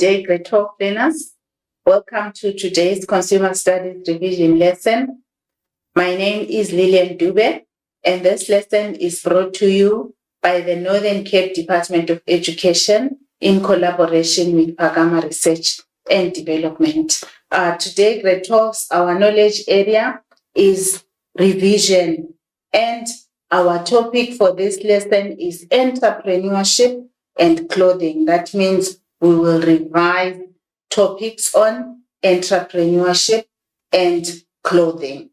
day, Grade 12 learners. Welcome to today's Consumer Studies Revision lesson. My name is Lillian Dube, and this lesson is brought to you by the Northern Cape Department of Education in collaboration with Pagama Research and Development. Today, Grade 12, our knowledge area is revision, and our topic for this lesson is entrepreneurship and clothing. That means we will revise topics on entrepreneurship and clothing.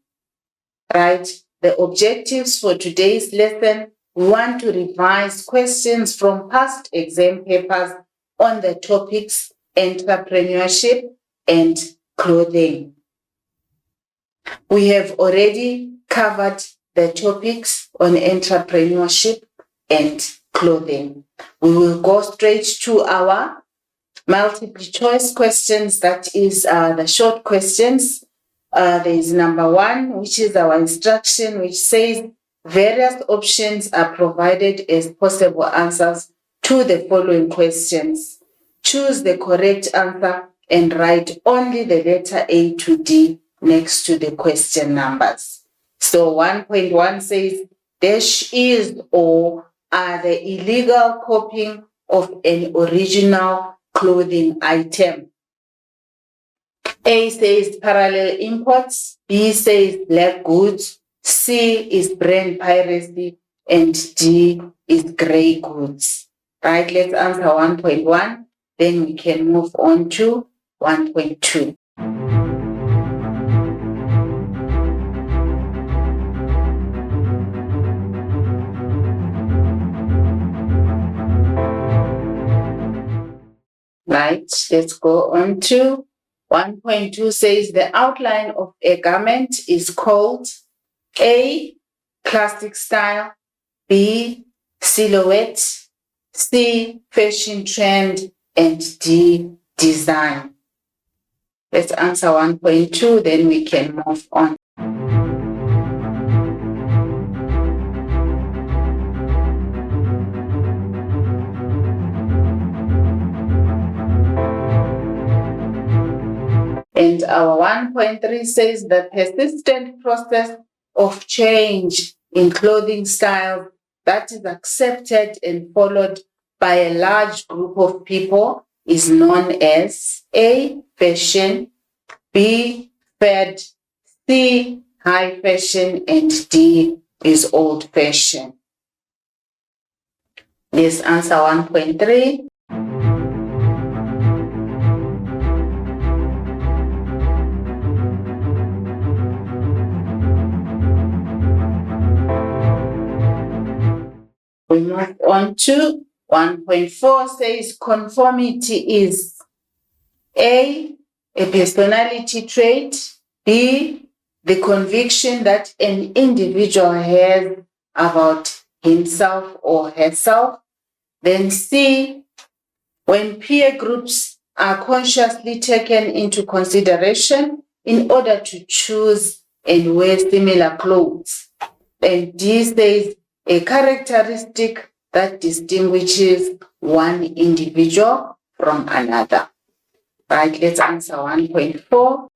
Right? The objectives for today's lesson: we want to revise questions from past exam papers on the topics entrepreneurship and clothing. We have already covered the topics on entrepreneurship and clothing. We will go straight to our multiple choice questions, that is the short questions. There is number 1, which is our instruction, which says various options are provided as possible answers to the following questions. Choose the correct answer and write only the letter A to D next to the question numbers. So 1.1 says, dash is or are the illegal copying of an original clothing item. A says parallel imports, B says black goods, C is brand piracy, and D is grey goods. Right, let's answer 1.1, then we can move on to 1.2. Right, let's go on to 1.2 says the outline of a garment is called A, classic style, B, silhouette, C, fashion trend, and D, design. Let's answer 1.2, then we can move on. And our 1.3 says the persistent process of change in clothing style that is accepted and followed by a large group of people is known as A, fashion, B, fad, C, high fashion, and D is old fashion. Let's answer 1.3. We move on to 1.4 says conformity is A, a personality trait, B, the conviction that an individual has about himself or herself, then C, when peer groups are consciously taken into consideration in order to choose and wear similar clothes, and D says a characteristic that distinguishes one individual from another. Right, let's answer 1.4.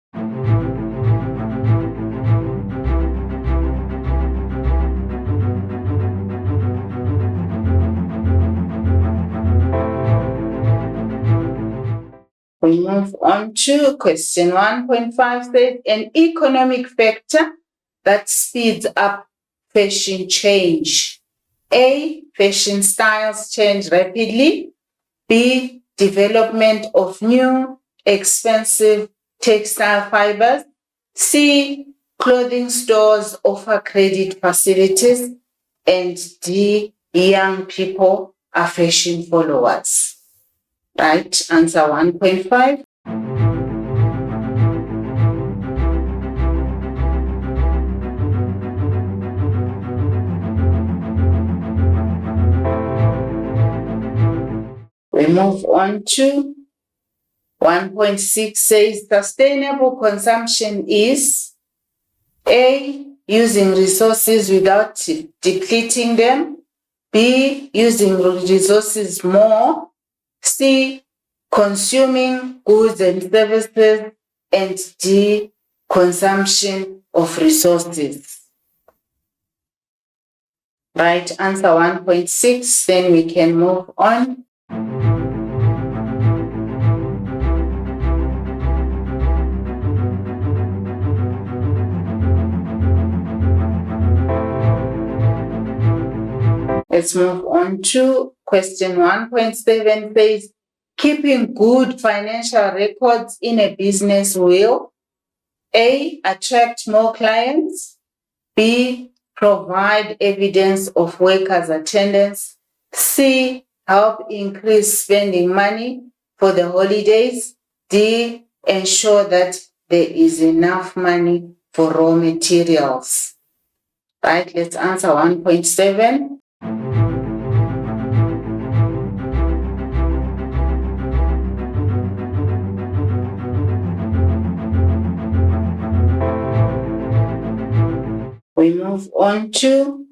We move on to question 1.5 says an economic factor that speeds up fashion change. A, fashion styles change rapidly. B, development of new, expensive textile fibers. C, clothing stores offer credit facilities. And D, young people are fashion followers. Right, answer 1.5. We move on to 1.6 says sustainable consumption is A, using resources without depleting them, B, using resources more, C, consuming goods and services, and D, consumption of resources. Right, answer 1.6, then we can move on. Let's move on to question 1.7 says, keeping good financial records in a business will A, attract more clients, B, provide evidence of workers' attendance, C, help increase spending money for the holidays, D, ensure that there is enough money for raw materials. Right, let's answer 1.7. We move on to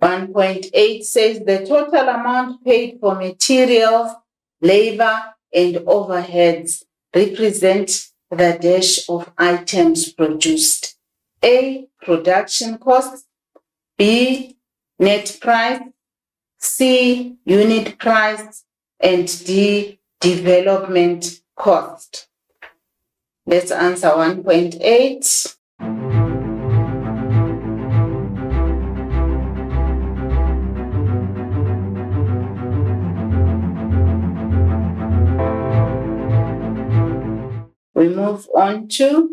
1.8 says the total amount paid for materials, labor, and overheads represent the dash of items produced. A, production cost, B, net price, C, unit price, and D, development cost. Let's answer 1.8. We move on to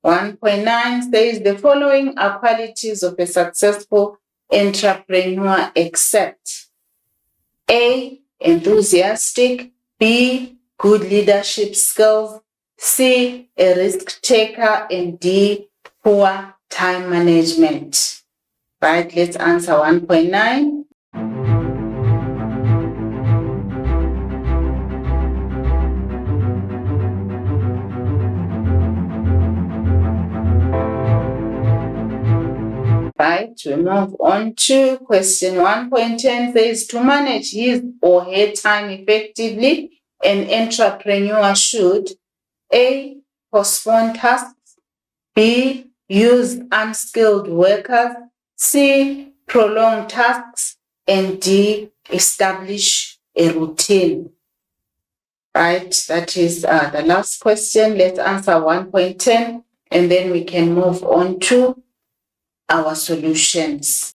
1.9 says the following are qualities of a successful entrepreneur except A, enthusiastic, B, good leadership skills, C, a risk taker, and D, poor time management. Right, let's answer 1.9. Right, we move on to question 1.10 says to manage his or her time effectively, an entrepreneur should A, postpone tasks, B, use unskilled workers, C, prolong tasks, and D, establish a routine. Right, that is the last question. Let's answer 1.10 and then we can move on to our solutions.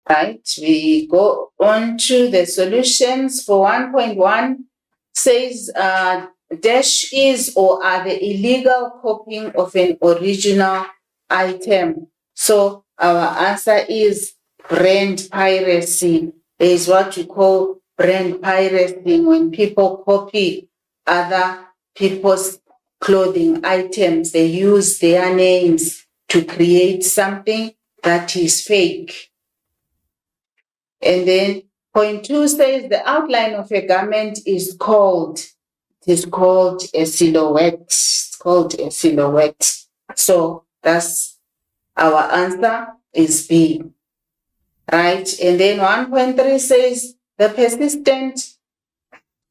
Right, we go on to the solutions for 1.1 says dash is or are the illegal copying of an original item. So our answer is brand piracy. There is what we call brand piracy when people copy other people's clothing items. They use their names to create something that is fake. And then point 2 says the outline of a garment is called a silhouette. It's called a silhouette. So that's our answer is B. Right, and then 1.3 says the persistent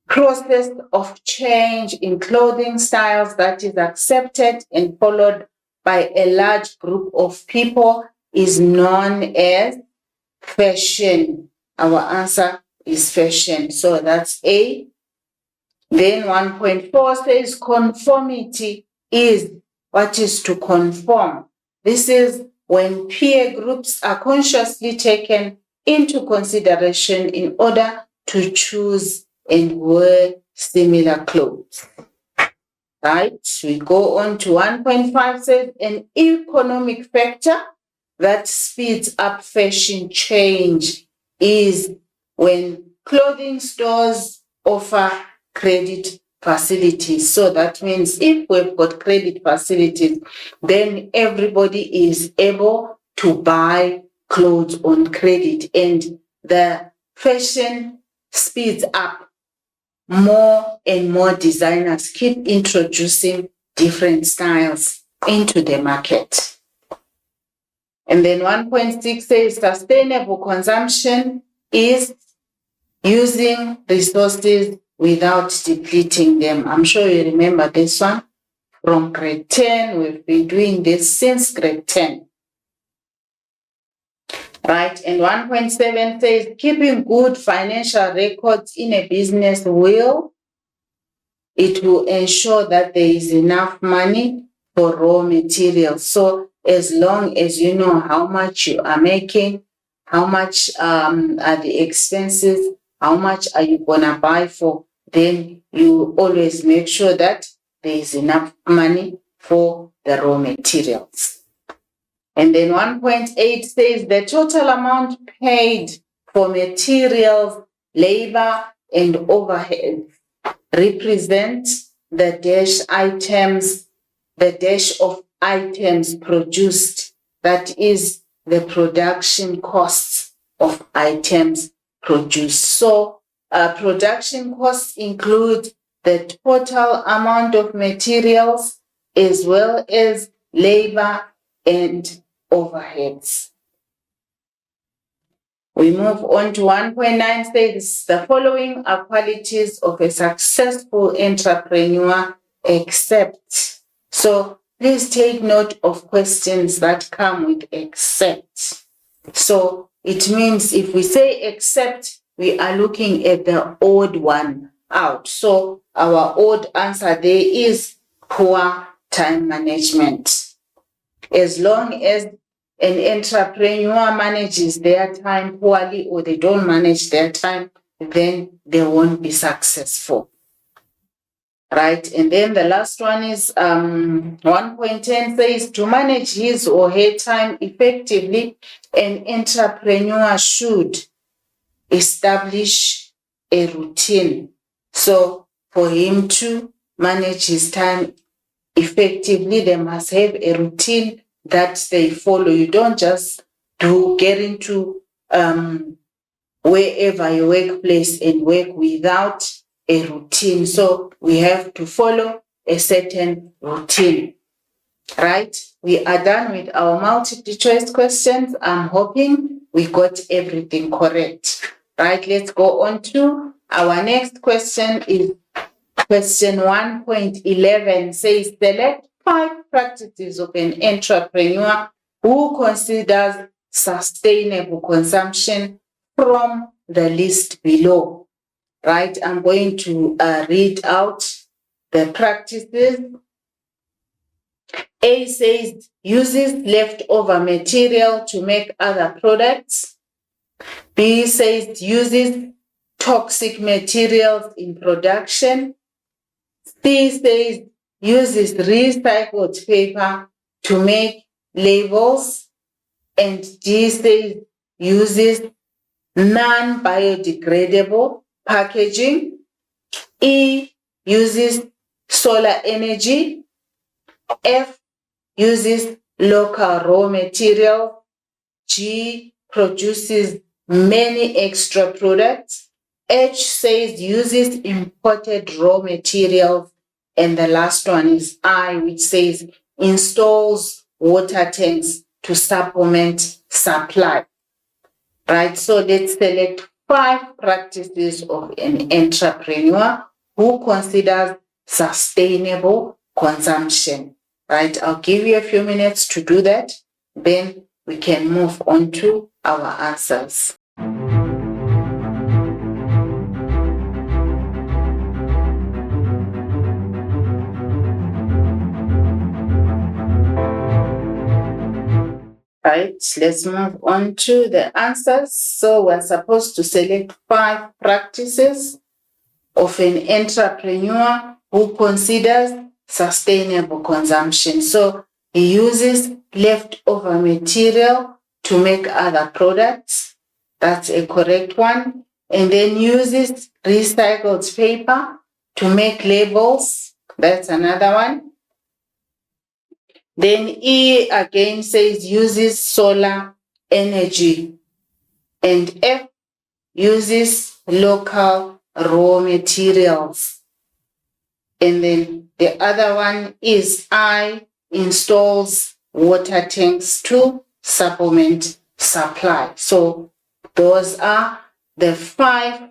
process of change in clothing styles that is accepted and followed by a large group of people is known as fashion. Our answer is fashion. So that's A. Then 1.4 says conformity is what is to conform. This is when peer groups are consciously taken into consideration in order to choose and wear similar clothes. Right, we go on to 1.5 says an economic factor that speeds up fashion change is when clothing stores offer credit facilities. So that means if we've got credit facilities, then everybody is able to buy clothes on credit and the fashion speeds up. More and more designers keep introducing different styles into the market. And then 1.6 says sustainable consumption is using resources without depleting them. I'm sure you remember this one from grade 10. We've been doing this since grade 10. Right, and 1.7 says keeping good financial records in a business will ensure that there is enough money for raw materials. So as long as you know how much you are making, how much are the expenses, how much are you gonna buy for, then you always make sure that there is enough money for the raw materials. And then 1.8 says the total amount paid for materials, labor, and overhead represents the dash of items produced. That is the production costs of items produced. So production costs include the total amount of materials as well as labor and overheads. We move on to 1.9 says the following are qualities of a successful entrepreneur except. So please take note of questions that come with except. So it means if we say except, we are looking at the odd one out. So our odd answer there is poor time management. As long as an entrepreneur manages their time poorly or they don't manage their time, then they won't be successful. Right, and then the last one is 1.10 says to manage his or her time effectively, an entrepreneur should establish a routine. So for him to manage his time effectively, they must have a routine that they follow. You don't just get into wherever your workplace and work without a routine. So we have to follow a certain routine. Right? We are done with our multiple choice questions. I'm hoping we got everything correct. Right? Let's go on to our next question. Is question 1.11 says select 5 practices of an entrepreneur who considers sustainable consumption from the list below. Right, I'm going to read out the practices. A says uses leftover material to make other products. B says uses toxic materials in production. C says uses recycled paper to make labels. And D says uses non-biodegradable packaging. E uses solar energy. F uses local raw material. G produces many extra products. H says uses imported raw materials. And the last one is I, which says installs water tanks to supplement supply. Right, so let's select 5 practices of an entrepreneur who considers sustainable consumption. Right, I'll give you a few minutes to do that. Then we can move on to our answers. Right, let's move on to the answers. So we're supposed to select 5 practices of an entrepreneur who considers sustainable consumption. So he uses leftover material to make other products. That's a correct one. And then uses recycled paper to make labels. That's another one. Then E again says uses solar energy. And F uses local raw materials. And then the other one is I installs water tanks to supplement supply. So those are the 5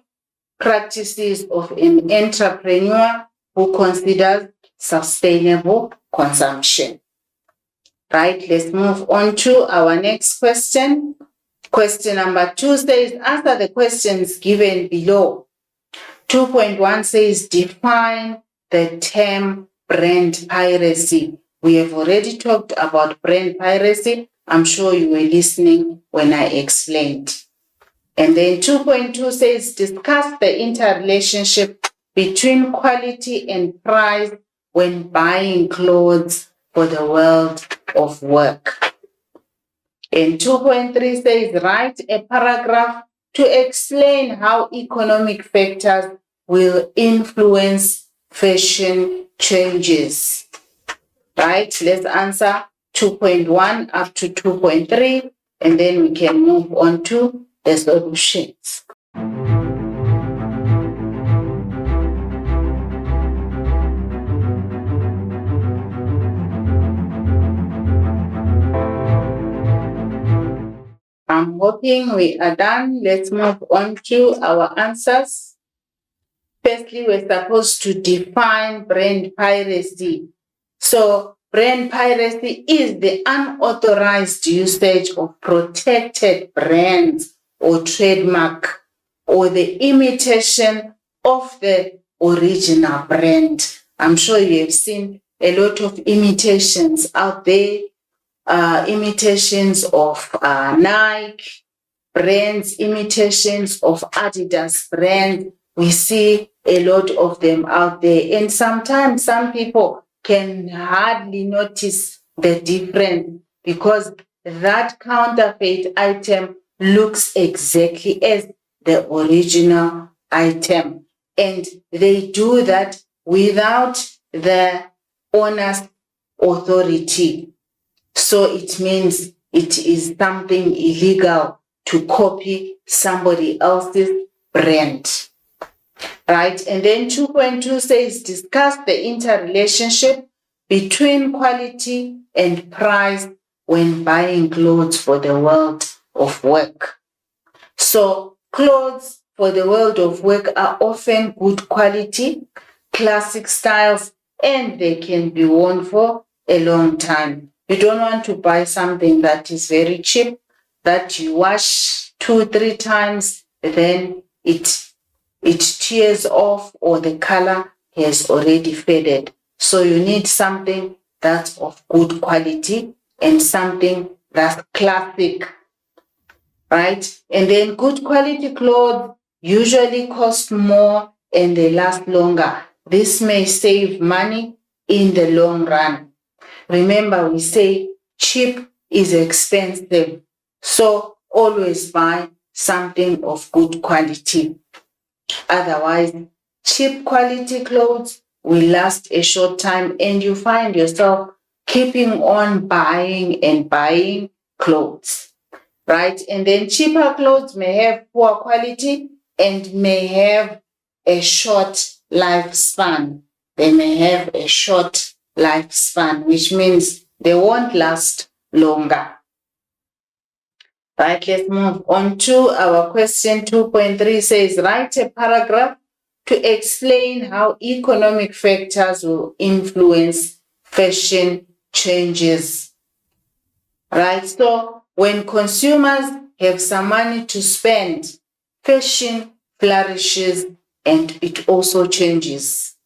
practices of an entrepreneur who considers sustainable consumption. Right, let's move on to our next question. Question number 2 says, answer the questions given below. 2.1 says, define the term brand piracy. We have already talked about brand piracy. I'm sure you were listening when I explained. And then 2.2 says, discuss the interrelationship between quality and price when buying clothes for the world of work. And 2.3 says, write a paragraph to explain how economic factors will influence fashion changes. Right, let's answer 2.1 up to 2.3, and then we can move on to the solutions. I'm hoping we are done. Let's move on to our answers. Firstly, we're supposed to define brand piracy. So, brand piracy is the unauthorized usage of protected brands or trademark, or the imitation of the original brand. I'm sure you have seen a lot of imitations out there, imitations of Nike brands, imitations of Adidas brand. We see a lot of them out there, and sometimes some people can hardly notice the difference because that counterfeit item looks exactly as the original item, and they do that without the owner's authority. So it means it is something illegal to copy somebody else's brand. Right, and then 2.2 says, discuss the interrelationship between quality and price when buying clothes for the world of work. So, clothes for the world of work are often good quality, classic styles, and they can be worn for a long time. You don't want to buy something that is very cheap, that you wash 2-3 times, then it tears off or the color has already faded. So you need something that's of good quality and something that's classic, right? And then good quality clothes usually cost more and they last longer. This may save money in the long run. Remember, we say cheap is expensive. So always buy something of good quality. Otherwise, cheap quality clothes will last a short time and you find yourself keeping on buying and buying clothes, right? And then cheaper clothes may have poor quality and may have a short lifespan. They may have a short lifespan, which means they won't last longer. Right, let's move on to our question 2.3 says, write a paragraph to explain how economic factors will influence fashion changes. Right, so when consumers have some money to spend, fashion flourishes and it also changes.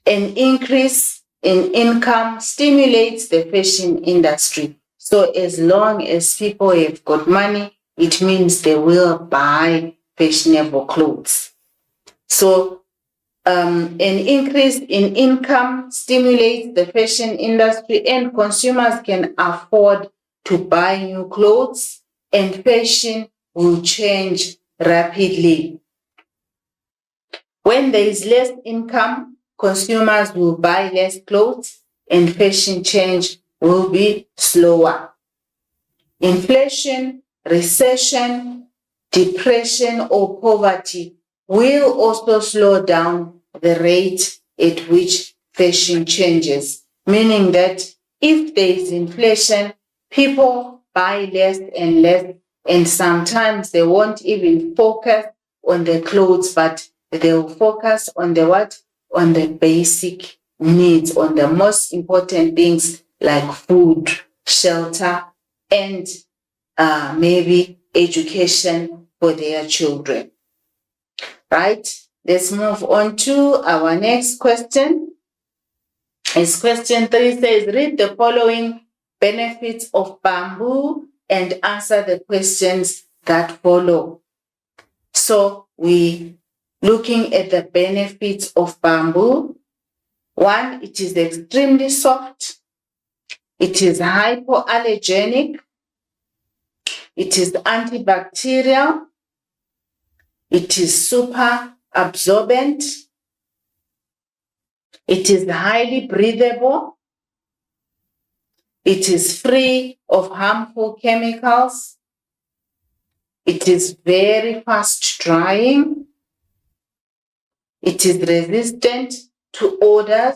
An increase in income stimulates the fashion industry. So as long as people have got money, it means they will buy fashionable clothes. So an increase in income stimulates the fashion industry and consumers can afford to buy new clothes and fashion will change rapidly. When there is less income, consumers will buy less clothes and fashion change will be slower. Inflation, recession, depression, or poverty will also slow down the rate at which fashion changes. Meaning that if there is inflation, people buy less and less, and sometimes they won't even focus on the clothes, but they will focus on the what? On the basic needs, on the most important things like food, shelter, and maybe education for their children. Right? Let's move on to our next question. Is question 3 says, read the following benefits of bamboo and answer the questions that follow. So we looking at the benefits of bamboo. 1, it is extremely soft. It is hypoallergenic. It is antibacterial. It is super absorbent. It is highly breathable. It is free of harmful chemicals. It is very fast drying. It is resistant to odors.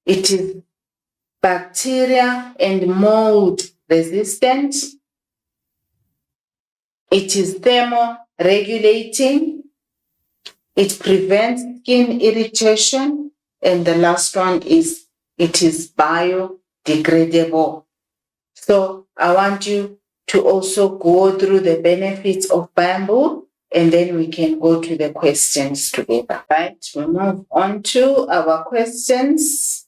It is bacteria and mold resistant. It is thermoregulating. It prevents skin irritation. And the last one is it is biodegradable. So I want you to also go through the benefits of bamboo, and then we can go to the questions together. Right, we move on to our questions.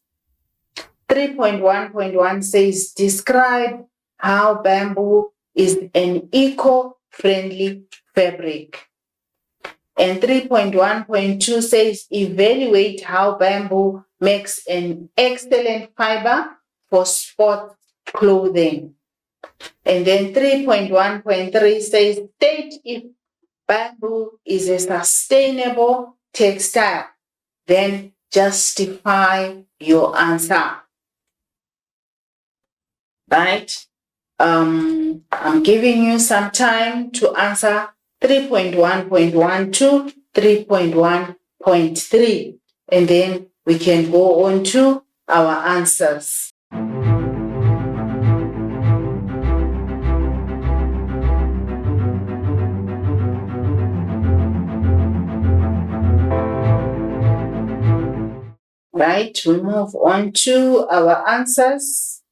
3.1.1 says, describe how bamboo is an eco-friendly fabric. And 3.1.2 says, evaluate how bamboo makes an excellent fiber for sport clothing. And then 3.1.3 says, state if bamboo is a sustainable textile. Then justify your answer. Right? I'm giving you some time to answer 3.1.1 to 3.1.3, and then we can go on to our answers. Right, we move on to our answers.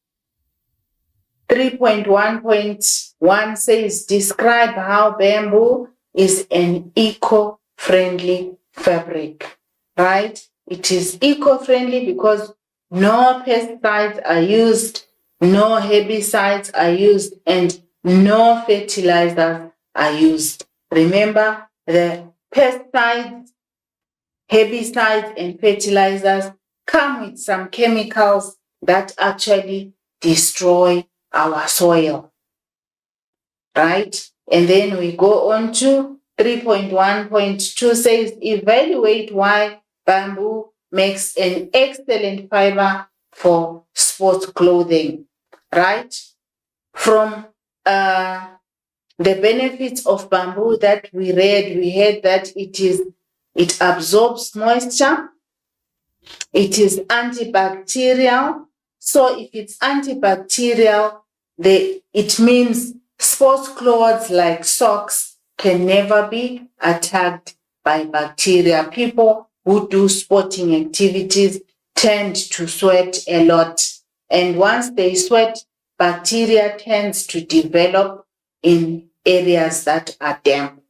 3.1.1 says, describe how bamboo is an eco-friendly fabric. Right? It is eco-friendly because no pesticides are used, no herbicides are used, and no fertilizers are used. Remember, the pesticides, herbicides, and fertilizers come with some chemicals that actually destroy our soil. Right? And then we go on to 3.1.2 says, evaluate why bamboo makes an excellent fiber for sports clothing. Right? From the benefits of bamboo that we read, we heard that it absorbs moisture. It is antibacterial. So if it's antibacterial, it means sports clothes like socks can never be attacked by bacteria. People who do sporting activities tend to sweat a lot. And once they sweat, bacteria tends to develop in areas that are damp.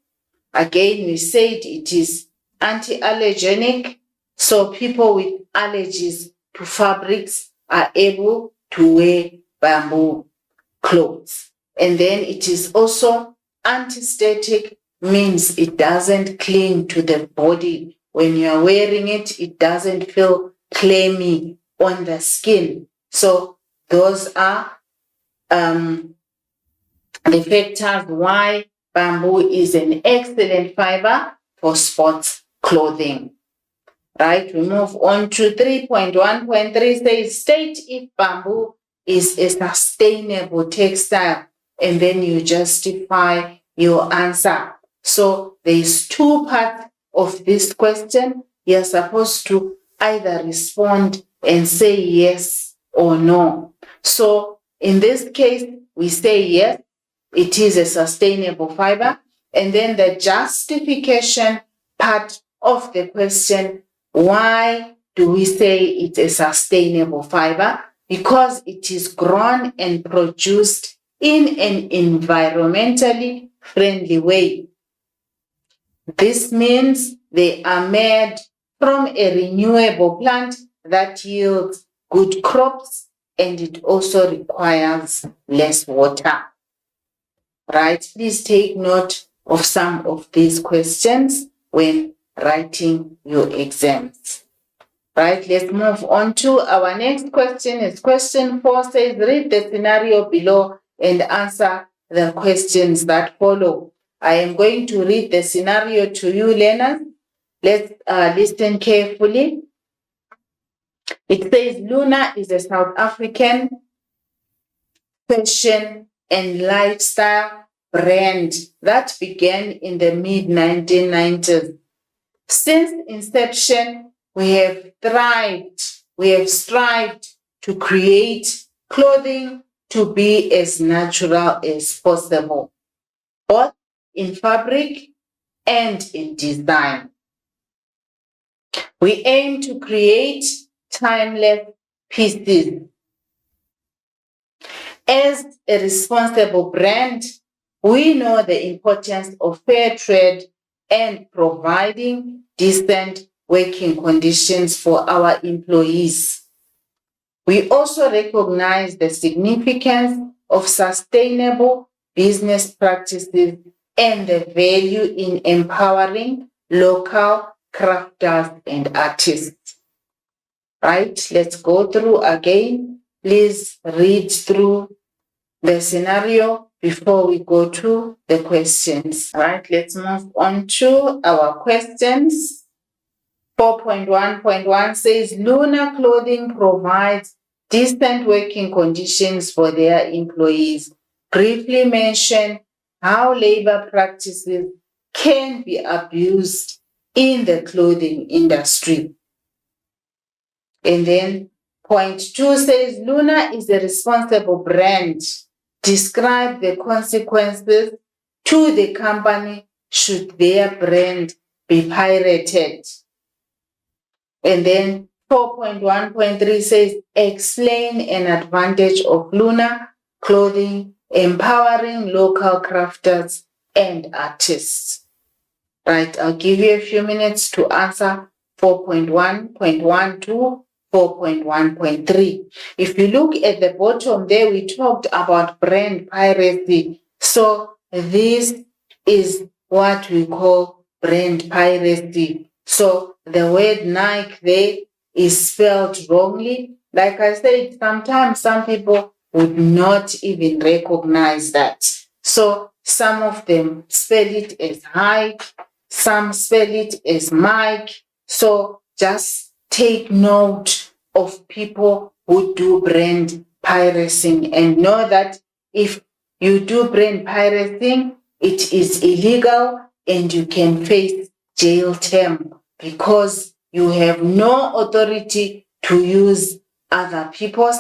Again, we said it is anti-allergenic, so people with allergies to fabrics are able to wear bamboo clothes. And then it is also anti-static, means it doesn't cling to the body. When you're wearing it, it doesn't feel clammy on the skin. So those are the factors why bamboo is an excellent fiber for sports clothing. Right, we move on to 3.1.3 says, state if bamboo is a sustainable textile, and then you justify your answer. So there's two parts of this question. you're supposed to either respond and say yes or no. So in this case, we say yes, it is a sustainable fiber. And then the justification part of the question, why do we say it's a sustainable fiber? Because it is grown and produced in an environmentally friendly way. This means they are made from a renewable plant that yields good crops, and it also requires less water. Right? Please take note of some of these questions when writing your exams. Right, let's move on to our next question. Is question 4 says, read the scenario below and answer the questions that follow. I am going to read the scenario to you, learners. Let's listen carefully. It says, Luna is a South African fashion and lifestyle brand that began in the mid-1990s. Since inception, we have strived to create clothing to be as natural as possible, both in fabric and in design. We aim to create timeless pieces. As a responsible brand, we know the importance of fair trade and providing decent working conditions for our employees. We also recognize the significance of sustainable business practices and the value in empowering local crafters and artists. Right? Let's go through again. Please read through the scenario before we go to the questions. All right, let's move on to our questions. 4.1.1 says, Luna Clothing provides decent working conditions for their employees. Briefly mention how labor practices can be abused in the clothing industry. And then point 2 says, Luna is a responsible brand. Describe the consequences to the company should their brand be pirated. And then 4.1.3 says, explain an advantage of Luna Clothing, empowering local crafters and artists. Right, I'll give you a few minutes to answer 4.1.1 to 4.1.3. If you look at the bottom there, we talked about brand piracy. So this is what we call brand piracy. So the word Nike there is spelled wrongly. Like I said, sometimes some people would not even recognize that. So some of them spell it as Hike, some spell it as Mike. So just take note of people who do brand piracy and know that if you do brand piracy, it is illegal and you can face jail term because you have no authority to use other people's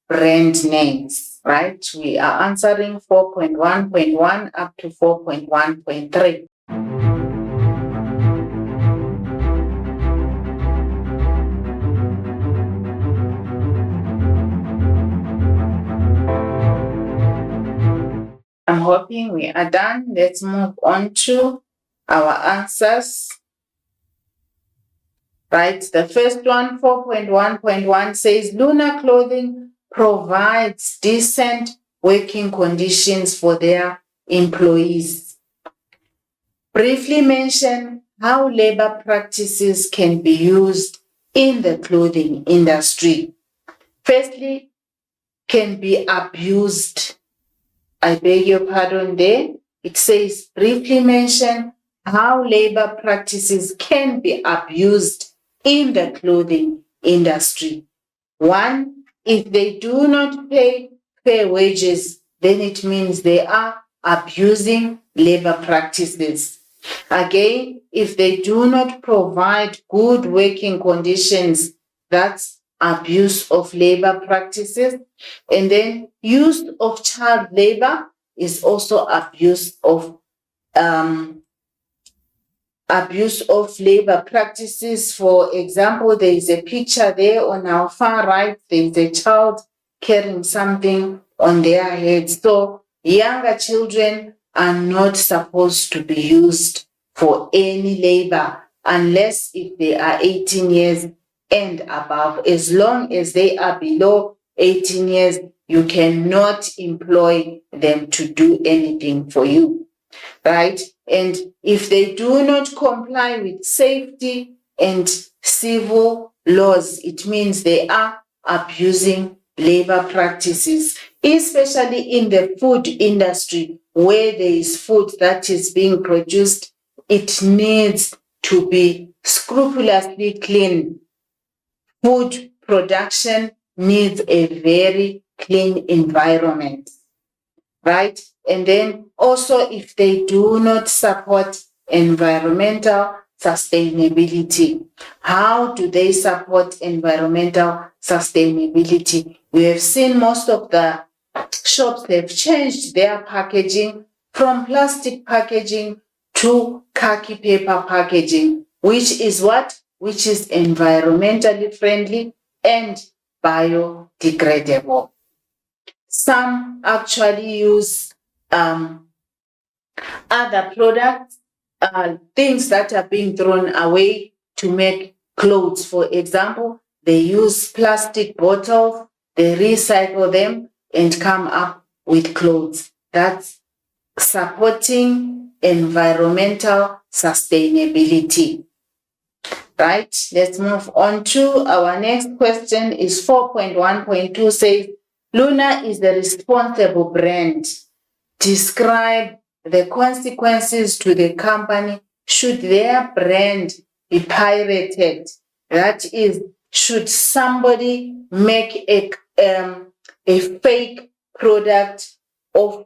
brand names, right? We are answering 4.1.1 up to 4.1.3. I'm hoping we are done. Let's move on to our answers. Right, the first one, 4.1.1 says, Luna Clothing provides decent working conditions for their employees. Briefly mention how labor practices can be used in the clothing industry. Firstly, can be abused. I beg your pardon there. It says, briefly mention how labor practices can be abused in the clothing industry. 1, if they do not pay fair wages, then it means they are abusing labor practices. Again, if they do not provide good working conditions, that's abuse of labor practices. And then use of child labor is also abuse of labor practices. For example, there is a picture there on our far right. There is a child carrying something on their head. So younger children are not supposed to be used for any labor unless if they are 18 years and above. As long as they are below 18 years, you cannot employ them to do anything for you, right? And if they do not comply with safety and civil laws, it means they are abusing labor practices, especially in the food industry where there is food that is being produced. It needs to be scrupulously clean. Food production needs a very clean environment, right? And then also, if they do not support environmental sustainability, how do they support environmental sustainability? We have seen most of the shops have changed their packaging from plastic packaging to khaki paper packaging, which is what? Which is environmentally friendly and biodegradable. Some actually use other products, things that are being thrown away to make clothes. For example, they use plastic bottles, they recycle them and come up with clothes. That's supporting environmental sustainability. Right, let's move on to our next question. Is 4.1.2 says, Luna is the responsible brand. Describe the consequences to the company should their brand be pirated. That is, should somebody make a fake product of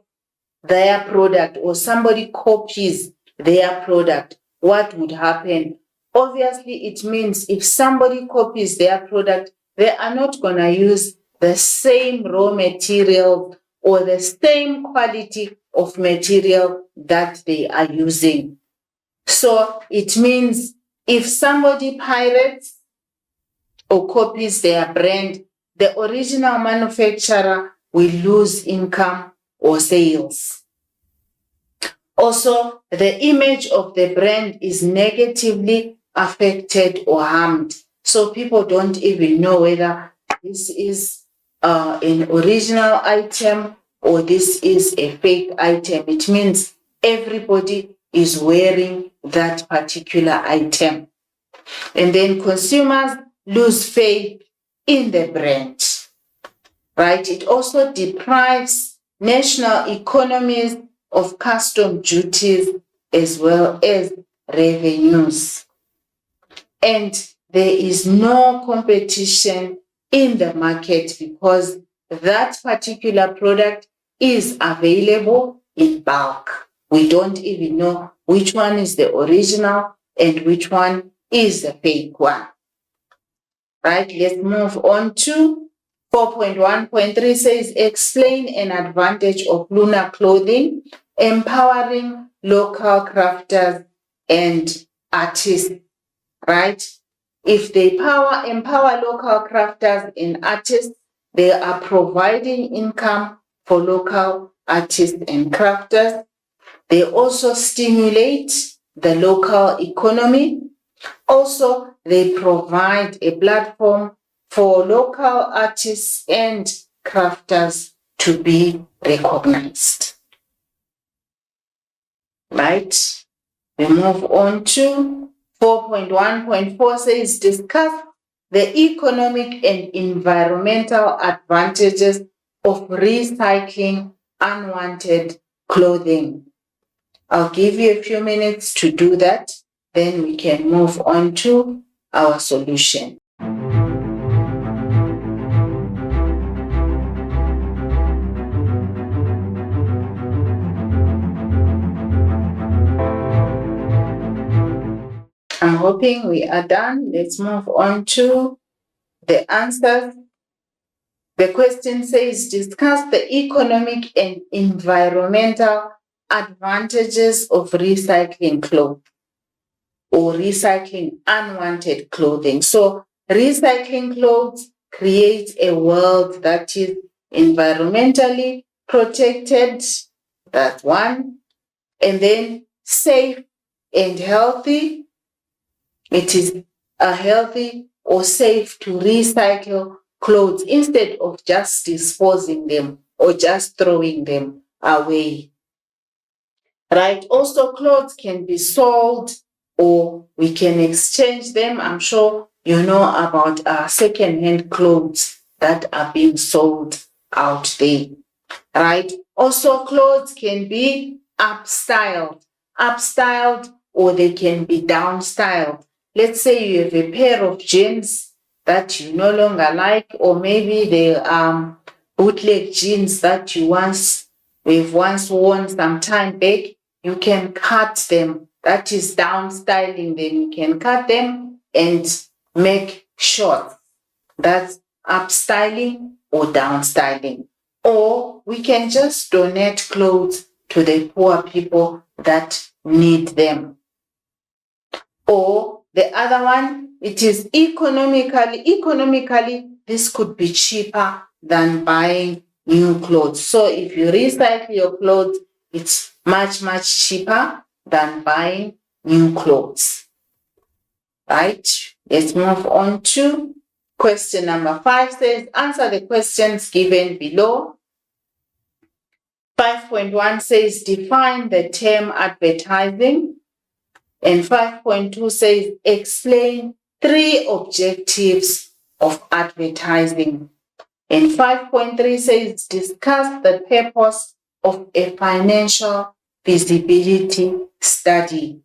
their product, or somebody copies their product, what would happen? Obviously, it means if somebody copies their product, they are not going to use the same raw material or the same quality of material that they are using. So it means if somebody pirates or copies their brand, the original manufacturer will lose income or sales. Also, the image of the brand is negatively affected or harmed. So people don't even know whether this is an original item or this is a fake item. It means everybody is wearing that particular item. And then consumers lose faith in the brand, right? It also deprives national economies of custom duties as well as revenues. And there is no competition in the market because that particular product is available in bulk. We don't even know which one is the original and which one is the fake one. Right, let's move on to 4.1.3 says, explain an advantage of Luna clothing, empowering local crafters and artists. Right? If they empower local crafters and artists, they are providing income for local artists and crafters. They also stimulate the local economy. Also, they provide a platform for local artists and crafters to be recognized. Right? We move on to 4.1.4 says, discuss the economic and environmental advantages of recycling unwanted clothing. I'll give you a few minutes to do that, then we can move on to our solution. I'm hoping we are done. Let's move on to the answers. The question says, discuss the economic and environmental advantages of recycling clothes or recycling unwanted clothing. So recycling clothes creates a world that is environmentally protected, that's one, and then safe and healthy. It is healthy or safe to recycle clothes instead of just disposing them or just throwing them away. Right? Also, clothes can be sold or we can exchange them. I'm sure you know about second-hand clothes that are being sold out there. Right? Also, clothes can be upstyled, or they can be downstyled. Let's say you have a pair of jeans that you no longer like, or maybe the bootleg jeans that we've once worn some time back. You can cut them. That is downstyling them. You can cut them and make shorts. That's upstyling or downstyling. Or we can just donate clothes to the poor people that need them. Or the other one, it is economically, this could be cheaper than buying new clothes. So if you recycle your clothes, it's much, much cheaper than buying new clothes. Right? Let's move on to question number 5. Says, answer the questions given below. 5.1 says, define the term advertising. And 5.2 says, explain 3 objectives of advertising. And 5.3 says, discuss the purpose of a financial feasibility study.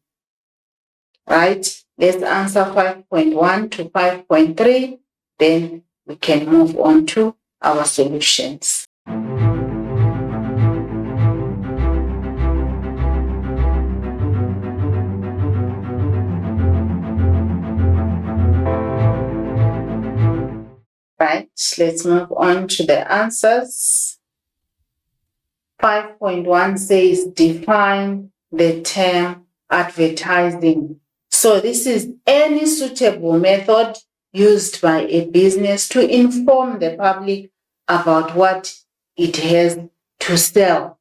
Right? Let's answer 5.1 to 5.3. Then we can move on to our solutions. Right, let's move on to the answers. 5.1 says, define the term advertising. So this is any suitable method used by a business to inform the public about what it has to sell.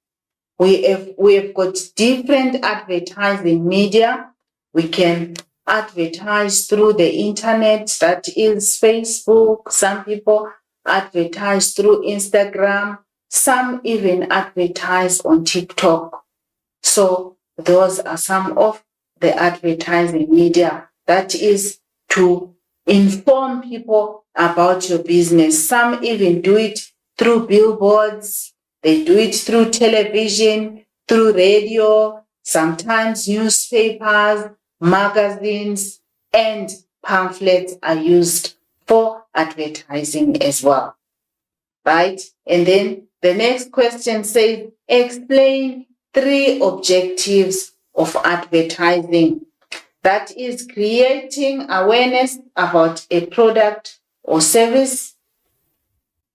We have got different advertising media. We can advertise through the internet, that is Facebook. Some people advertise through Instagram. Some even advertise on TikTok. So those are some of the advertising media that is to inform people about your business. Some even do it through billboards. They do it through television, through radio, sometimes newspapers, magazines, and pamphlets are used for advertising as well. Right? And then the next question says, explain 3 objectives of advertising. That is creating awareness about a product or service.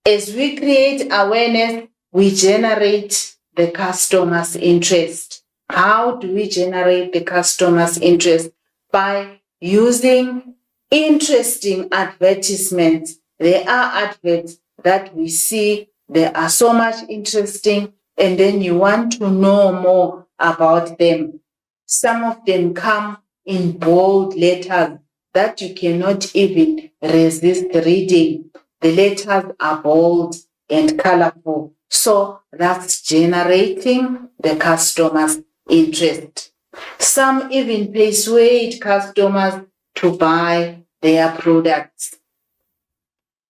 As we create awareness, we generate the customer's interest. How do we generate the customer's interest? By using interesting advertisements. There are adverts that we see, they are so much interesting, and then you want to know more about them. Some of them come in bold letters that you cannot even resist reading. The letters are bold and colorful. So that's generating the customer's interest. Some even persuade customers to buy their products.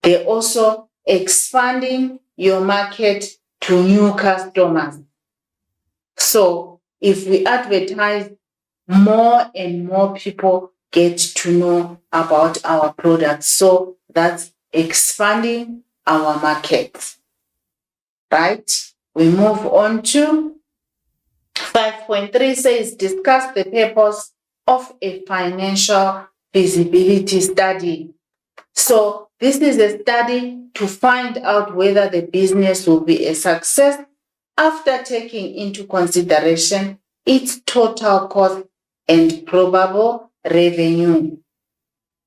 They're also expanding your market to new customers. So if we advertise, more and more people get to know about our products. So that's expanding our market. Right? We move on to 5.3 says, discuss the purpose of a financial feasibility study. So this is a study to find out whether the business will be a success after taking into consideration its total cost and probable revenue.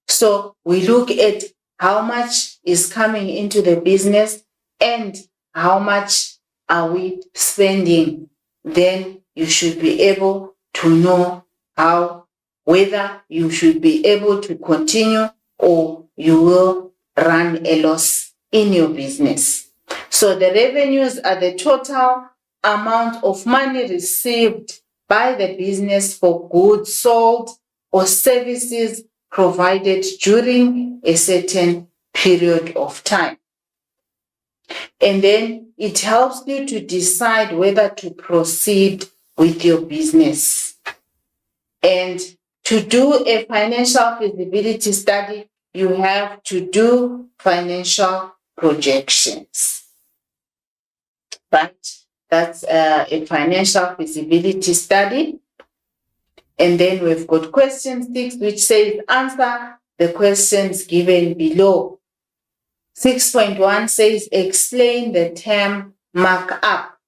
So we look at how much is coming into the business and how much are we spending. Then you should be able to know whether you should be able to continue or you will run a loss in your business. So the revenues are the total amount of money received by the business for goods sold or services provided during a certain period of time. And then it helps you to decide whether to proceed with your business. And to do a financial feasibility study, you have to do financial projections. Right? That's a financial feasibility study. And then we've got question 6, which says answer the questions given below. 6.1 says explain the term markup.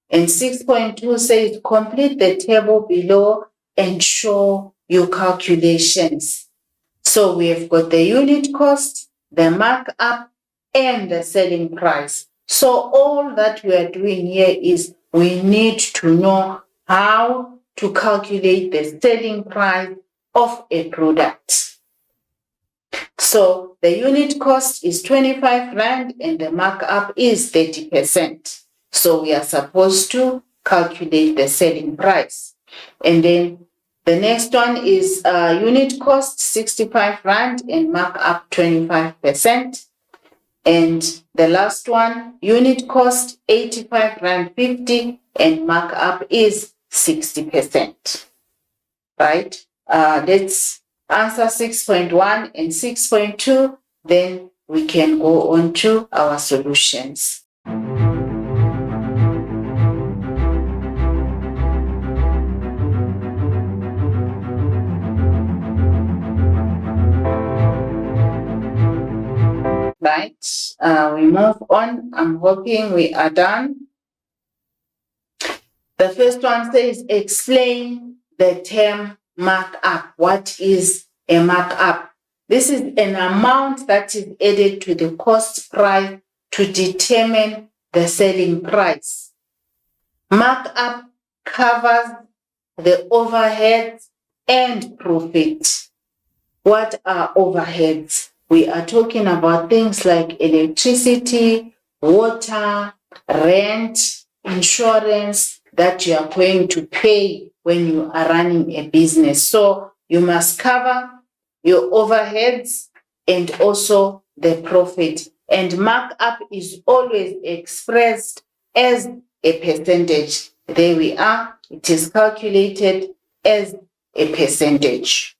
And 6.2 says complete the table below and show your calculations. So we have got the unit cost, the markup, and the selling price. So all that we are doing here is we need to know how to calculate the selling price of a product. So the unit cost is 25 Rand and the markup is 30%. So we are supposed to calculate the selling price. And then the next one is unit cost 65 Rand and markup 25%. And the last one, unit cost 85 Rand 50 and markup is 60%. Right? Let's answer 6.1 and 6.2, then we can go on to our solutions. Right, we move on. I'm hoping we are done. The first one says explain the term markup. What is a markup? This is an amount that is added to the cost price to determine the selling price. Markup covers the overheads and profit. What are overheads? We are talking about things like electricity, water, rent, insurance that you are going to pay when you are running a business. So you must cover your overheads and also the profit. And markup is always expressed as a percentage. There we are. It is calculated as a percentage.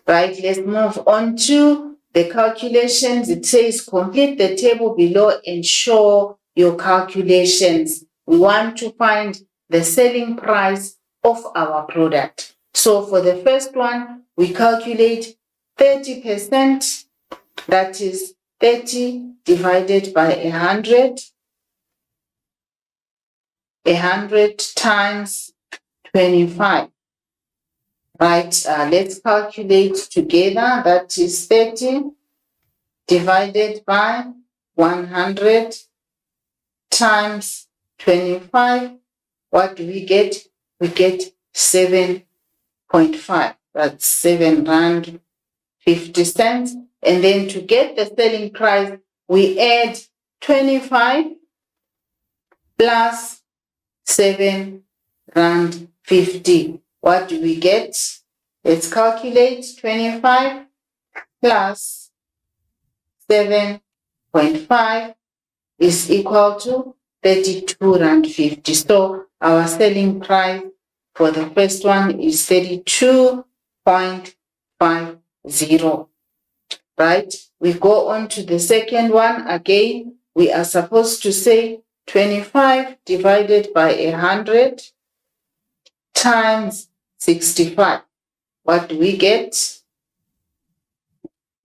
Right, let's move on to the calculations. It says complete the table below and show your calculations. We want to find the selling price of our product. So for the first one, we calculate 30%. That is 30 divided by 100. 100 times 25. Right, let's calculate together. That is 30 divided by 100 times 25. What do we get? We get 7.5. That's 7 Rand 50 cents. And then to get the selling price, we add 25 plus 7 Rand 50. What do we get? Let's calculate. 25 plus 7.5 is equal to 32 Rand 50. So our selling price for the first one is 32.50. Right? We go on to the second one. Again, we are supposed to say 25 divided by 100 times 65. what do we get?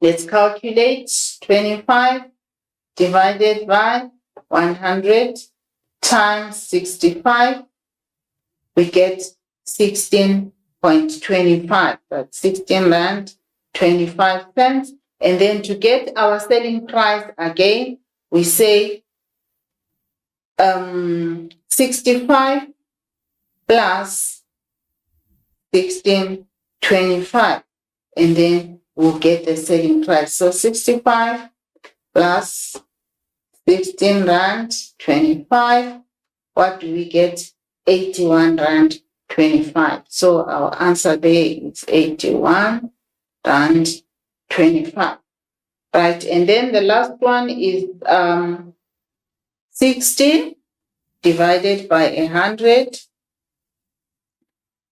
Let's calculate 25 divided by 100 times 65. We get 16.25. That's 16 rand 25 cents. And then to get our selling price again, we say 65 plus 16.25, and then we'll get the selling price. So 65 plus 16 rand 25. What do we get? 81 rand 25. So our answer there is 81 rand 25. Right, and then the last one is 60 divided by 100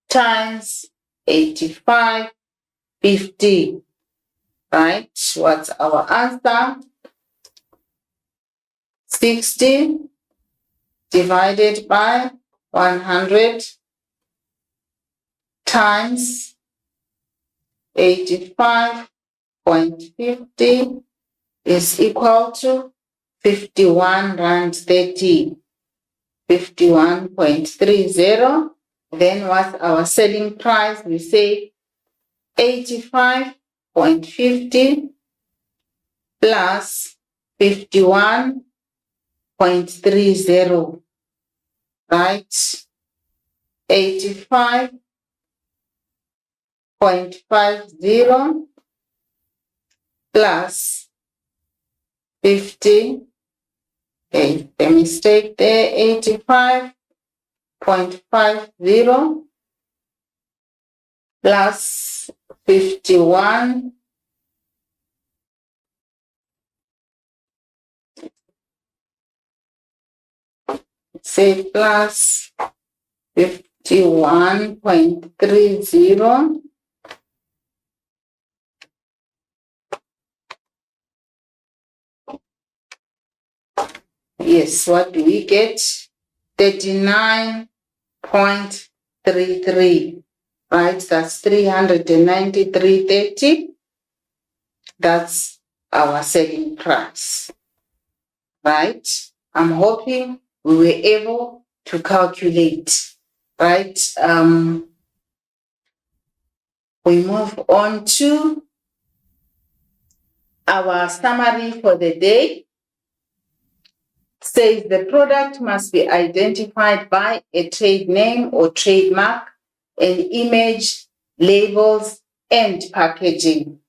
times 85.50. Right, what's our answer? 60 divided by 100 times 85.50 is equal to 51 rand 30. 51.30. Then what's our selling price? We say 85.50 plus 51.30. Right? 85.50 plus 50. Okay, the mistake there, 85.50 plus 51. Say plus 51.30. Yes, what do we get? 39.33. Right, that's 393.30. That's our selling price. Right? I'm hoping we were able to calculate. Right? We move on to our summary for the day. Says the product must be identified by a trade name or trademark, an image, labels, and packaging.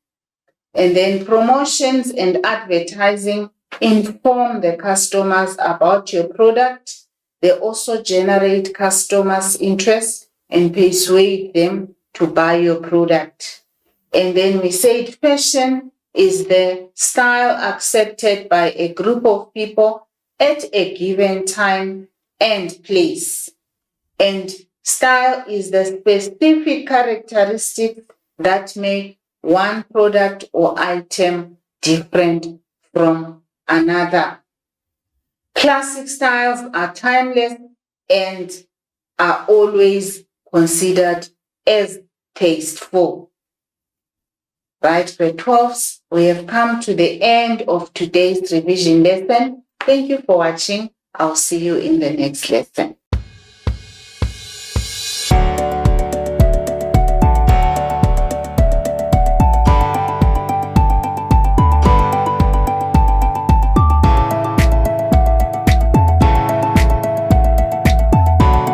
And then promotions and advertising inform the customers about your product. They also generate customers' interest and persuade them to buy your product. And then we said fashion is the style accepted by a group of people at a given time and place. And style is the specific characteristics that make one product or item different from another. Classic styles are timeless and are always considered as tasteful. Right, grade 12s, we have come to the end of today's revision lesson. Thank you for watching. I'll see you in the next lesson.